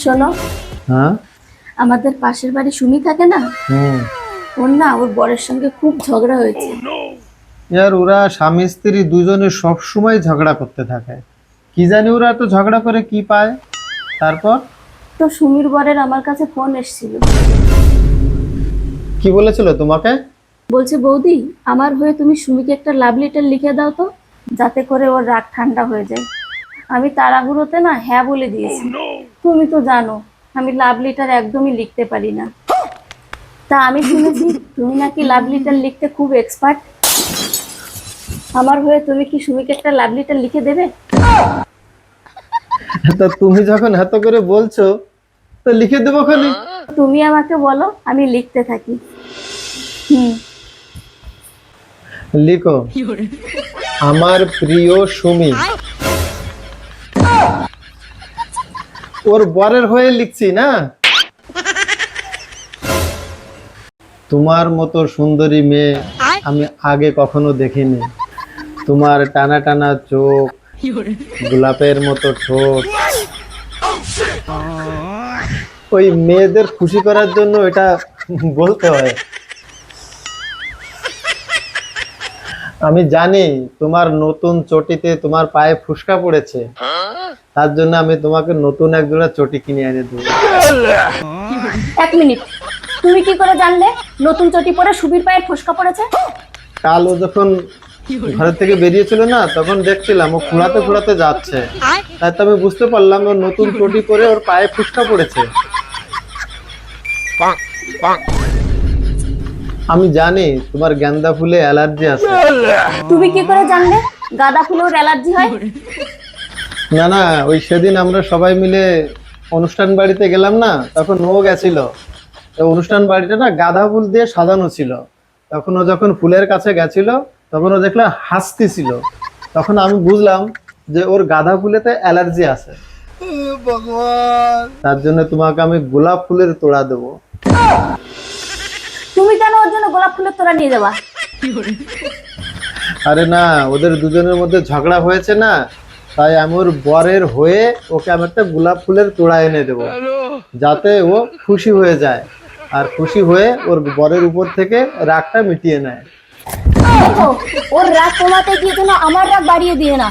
শোনো, হ্যাঁ। আমাদের পাশের বাড়ি সুমি থাকে না, ওর না ওর বরের সঙ্গে খুব ঝগড়া হয়েছে। ইয়ার ওরা স্বামী স্ত্রী দুজনে সব সময় ঝগড়া করতে থাকে, কি জানি ওরা তো ঝগড়া করে কি পায়। তারপর তো সুমির বরের আমার কাছে ফোন এসেছিল, কি বলেছিল তোমাকে? বলছে বৌদি আমার হয়ে তুমি সুমিকে একটা লাভ লেটার লিখে দাও তো, যাতে করে ওর রাগ ঠান্ডা হয়ে যায়। আমি তাড়াহুড়োতে না হ্যাঁ বলে দিয়েছি। তুমি তো জানো আমি লাভ লেটার একদমই লিখতে পারি না। তা আমি শুনেছি তুমি নাকি লাভ লেটার লিখতে খুব এক্সপার্ট। আমার হয়ে তুমি কি সুমিকে একটা লাভ লেটার লিখে দেবে? তা তুমি যখন এত করে বলছো তো লিখে দেবো খালি। তুমি আমাকে বলো, আমি লিখতে থাকি। লিখো, আমার প্রিয় সুমি। ওর বরের হয়ে লিখছি না। তোমার মতো সুন্দরী মেয়ে আমি আগে কখনো দেখিনি। তোমার টানা টানা চোখ, গোলাপের মতো ঠোঁট, ওই মেয়েদের খুশি করার জন্য এটা বলতে হয়। আমি জানি তোমার নতুন চটিতে তোমার পায়ে ফুসকা পড়েছে, তার জন্য আমি তোমাকে নতুন এক জোড়া চটি কিনে এনে দেবো। এক মিনিট, তুমি কি করে জানলে নতুন চটি পরে সুবীর পায়ের ফসকা পড়েছে? কাল ও যখন ঘরের থেকে বেরিয়েছিল না, তখন দেখছিলাম ও ফুলাতে ফুলাতে যাচ্ছে, তাই তো আমি বুঝতে পারলাম ওর নতুন চটি পরে ওর পায়ে ফুসকা পড়েছে। আমি জানি তোমার গাঁদা ফুলে অ্যালার্জি আছে। তুমি কি করে জানলে গাঁদা ফুলের অ্যালার্জি হয়? না না, ওই সেদিন আমরা সবাই মিলে অনুষ্ঠান বাড়িতে গেলাম না, তখন ও গেছিল। তো অনুষ্ঠান বাড়িটা না গাঁদা ফুল দিয়ে সাজানো ছিল। তখন ও যখন ফুলের কাছে গেছিল, তখন ও দেখলাম হাসতেছিল। তখন আমি বুঝলাম যে ওর গাঁদা ফুলেতে অ্যালার্জি আছে। ভগবান, তার জন্য তোমাকে আমি গোলাপ ফুলের তোড়া দেবো। তুমি কেন ওর জন্য গোলাপ ফুলের তোড়া নিয়ে যাবা? আরে না, ওদের দুজনের মধ্যে ঝগড়া হয়েছে না, তাই আমি ওর বরের হয়ে ওকে আমি একটা গোলাপ ফুলের তোড়া এনে দেবো, যাতে ও খুশি হয়ে যায় আর খুশি হয়ে ওর বরের উপর থেকে রাগটা মিটিয়ে নেয়। দেখো, ওর রাগ কমাতে গিয়ে যেন আমার রাগ বাড়িয়ে দিয়ে না।